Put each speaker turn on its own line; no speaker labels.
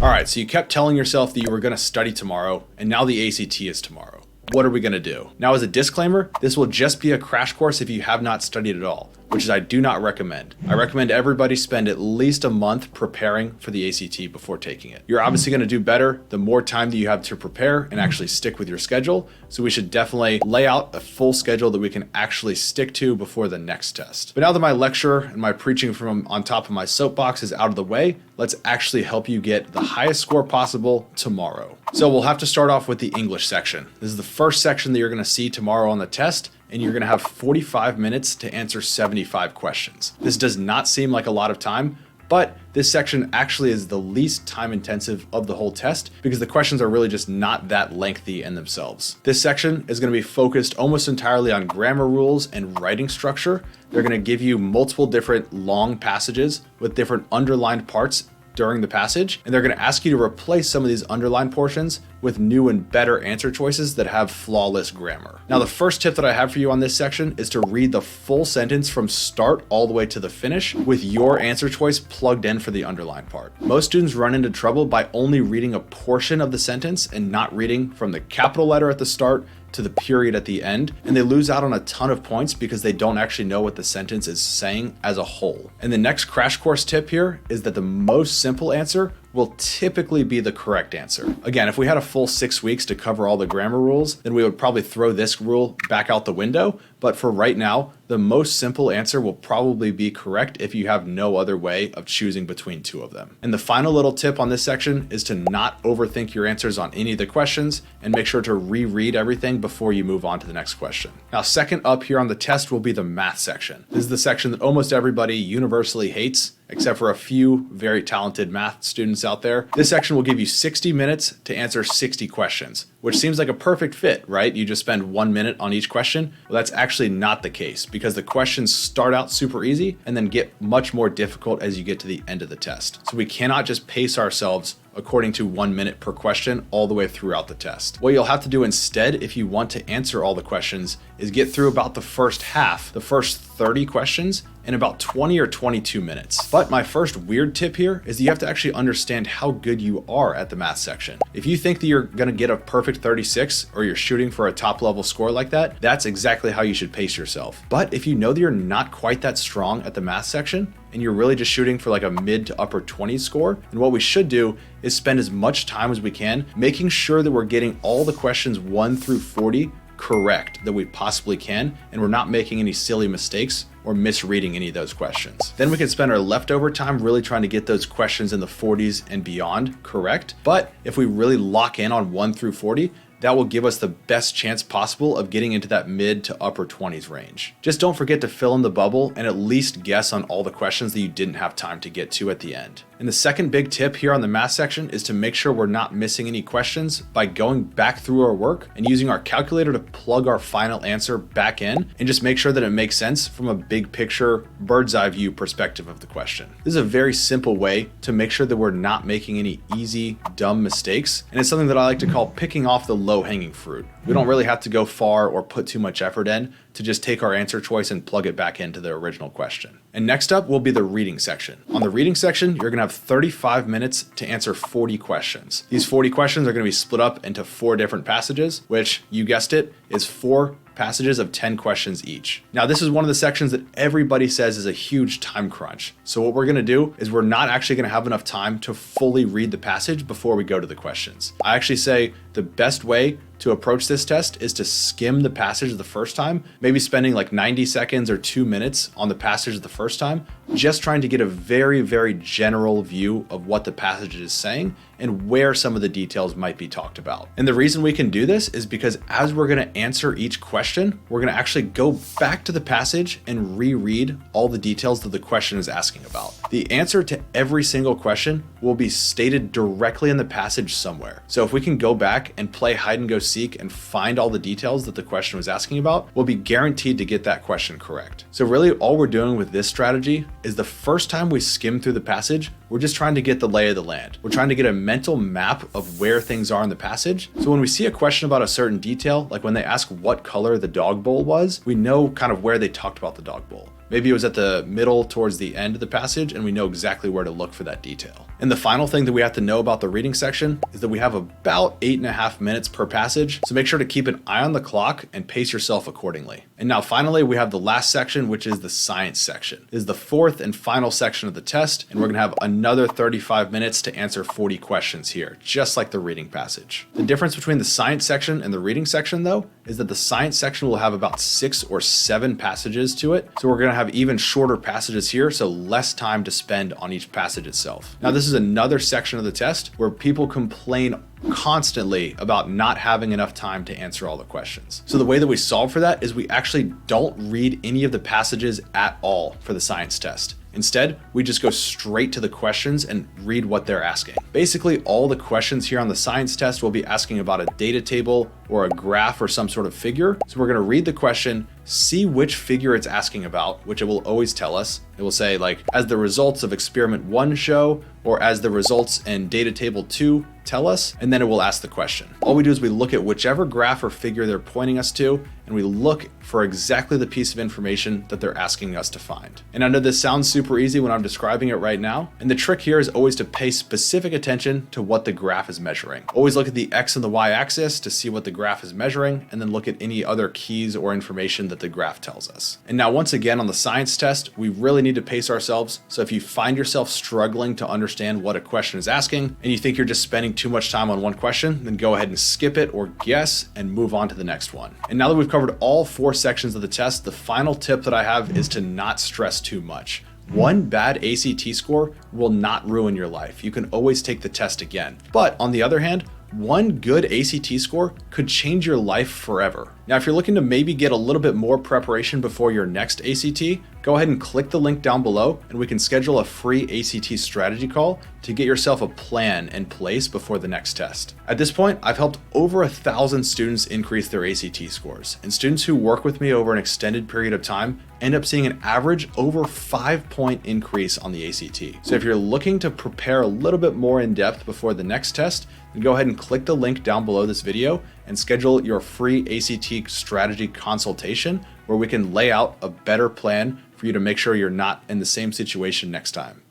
All right, so you kept telling yourself that you were gonna study tomorrow, and now the ACT is tomorrow. What are we gonna do? Now, as a disclaimer, this will just be a crash course if you have not studied at all, which is I do not recommend. I recommend everybody spend at least a month preparing for the ACT before taking it. You're obviously gonna do better the more time that you have to prepare and actually stick with your schedule. So we should definitely lay out a full schedule that we can actually stick to before the next test. But now that my lecture and my preaching from on top of my soapbox is out of the way, let's actually help you get the highest score possible tomorrow. So we'll have to start off with the English section. This is the first section that you're gonna see tomorrow on the test, and you're gonna have 45 minutes to answer 75 questions. This does not seem like a lot of time, but this section actually is the least time intensive of the whole test because the questions are really just not that lengthy in themselves. This section is gonna be focused almost entirely on grammar rules and writing structure. They're gonna give you multiple different long passages with different underlined parts during the passage, and they're going to ask you to replace some of these underlined portions with new and better answer choices that have flawless grammar. Now, the first tip that I have for you on this section is to read the full sentence from start all the way to the finish with your answer choice plugged in for the underlined part. Most students run into trouble by only reading a portion of the sentence and not reading from the capital letter at the start to the period at the end, and they lose out on a ton of points because they don't actually know what the sentence is saying as a whole. And the next crash course tip here is that the most simple answer will typically be the correct answer. Again, if we had a full 6 weeks to cover all the grammar rules, then we would probably throw this rule back out the window. But for right now, the most simple answer will probably be correct if you have no other way of choosing between two of them. And the final little tip on this section is to not overthink your answers on any of the questions and make sure to reread everything before you move on to the next question. Now, second up here on the test will be the math section. This is the section that almost everybody universally hates, except for a few very talented math students out there. This section will give you 60 minutes to answer 60 questions, which seems like a perfect fit, right? You just spend 1 minute on each question. Well, that's actually not the case because the questions start out super easy and then get much more difficult as you get to the end of the test. So we cannot just pace ourselves according to 1 minute per question all the way throughout the test. What you'll have to do instead, if you want to answer all the questions, is get through about the first half, the first 30 questions, in about 20 or 22 minutes. But my first weird tip here is that you have to actually understand how good you are at the math section. If you think that you're gonna get a perfect 36 or you're shooting for a top level score like that, that's exactly how you should pace yourself. But if you know that you're not quite that strong at the math section, and you're really just shooting for like a mid to upper 20s score, then what we should do is spend as much time as we can making sure that we're getting all the questions 1 through 40 correct that we possibly can, and we're not making any silly mistakes or misreading any of those questions. Then we can spend our leftover time really trying to get those questions in the 40s and beyond correct. But if we really lock in on 1 through 40, that will give us the best chance possible of getting into that mid to upper 20s range. Just don't forget to fill in the bubble and at least guess on all the questions that you didn't have time to get to at the end. And the second big tip here on the math section is to make sure we're not missing any questions by going back through our work and using our calculator to plug our final answer back in and just make sure that it makes sense from a big picture, bird's eye view perspective of the question. This is a very simple way to make sure that we're not making any easy, dumb mistakes. And it's something that I like to call picking off the low-hanging fruit. We don't really have to go far or put too much effort in to just take our answer choice and plug it back into the original question. And next up will be the reading section. On the reading section, you're gonna have 35 minutes to answer 40 questions. These 40 questions are gonna be split up into 4 different passages, which, you guessed it, is 4 passages of 10 questions each. Now, this is one of the sections that everybody says is a huge time crunch. So what we're gonna do is we're not actually gonna have enough time to fully read the passage before we go to the questions. I actually say the best way to approach this test is to skim the passage the first time, maybe spending like 90 seconds or 2 minutes on the passage the first time, just trying to get a very, very general view of what the passage is saying and where some of the details might be talked about. And the reason we can do this is because as we're gonna answer each question, we're gonna actually go back to the passage and reread all the details that the question is asking about. The answer to every single question will be stated directly in the passage somewhere. So if we can go back and play hide and go seek and find all the details that the question was asking about, we'll be guaranteed to get that question correct. So really all we're doing with this strategy is the first time we skim through the passage, we're just trying to get the lay of the land. We're trying to get a mental map of where things are in the passage. So when we see a question about a certain detail, like when they ask what color the dog bowl was, we know kind of where they talked about the dog bowl. Maybe it was at the middle towards the end of the passage, and we know exactly where to look for that detail. And the final thing that we have to know about the reading section is that we have about 8.5 minutes per passage. So make sure to keep an eye on the clock and pace yourself accordingly. And now finally, we have the last section, which is the science section. This is the fourth and final section of the test. And we're gonna have another 35 minutes to answer 40 questions here, just like the reading passage. The difference between the science section and the reading section though, is that the science section will have about 6 or 7 passages to it. So we're gonna have even shorter passages here, so less time to spend on each passage itself. Now this is another section of the test where people complain constantly about not having enough time to answer all the questions. So the way that we solve for that is we actually don't read any of the passages at all for the science test. Instead, we just go straight to the questions and read what they're asking. Basically, all the questions here on the science test will be asking about a data table or a graph or some sort of figure. So we're gonna read the question, see which figure it's asking about, which it will always tell us. It will say like, as the results of experiment 1 show, or as the results in data table 2 tell us, and then it will ask the question. All we do is we look at whichever graph or figure they're pointing us to, and we look for exactly the piece of information that they're asking us to find. And I know this sounds super easy when I'm describing it right now, and the trick here is always to pay specific attention to what the graph is measuring. Always look at the X and the Y axis to see what the graph is measuring, and then look at any other keys or information that the graph tells us. And now once again on the science test, we really need to pace ourselves. So if you find yourself struggling to understand what a question is asking, and you think you're just spending too much time on one question, then go ahead and skip it or guess and move on to the next one. And now that we've covered all 4 sections of the test, the final tip that I have is to not stress too much. One bad ACT score will not ruin your life. You can always take the test again. But on the other hand, one good ACT score could change your life forever. Now, if you're looking to maybe get a little bit more preparation before your next ACT, go ahead and click the link down below and we can schedule a free ACT strategy call to get yourself a plan in place before the next test. At this point, I've helped over 1,000 students increase their ACT scores, and students who work with me over an extended period of time end up seeing an average over 5-point increase on the ACT. So if you're looking to prepare a little bit more in depth before the next test, then go ahead and click the link down below this video and schedule your free ACT strategy consultation where we can lay out a better plan for you to make sure you're not in the same situation next time.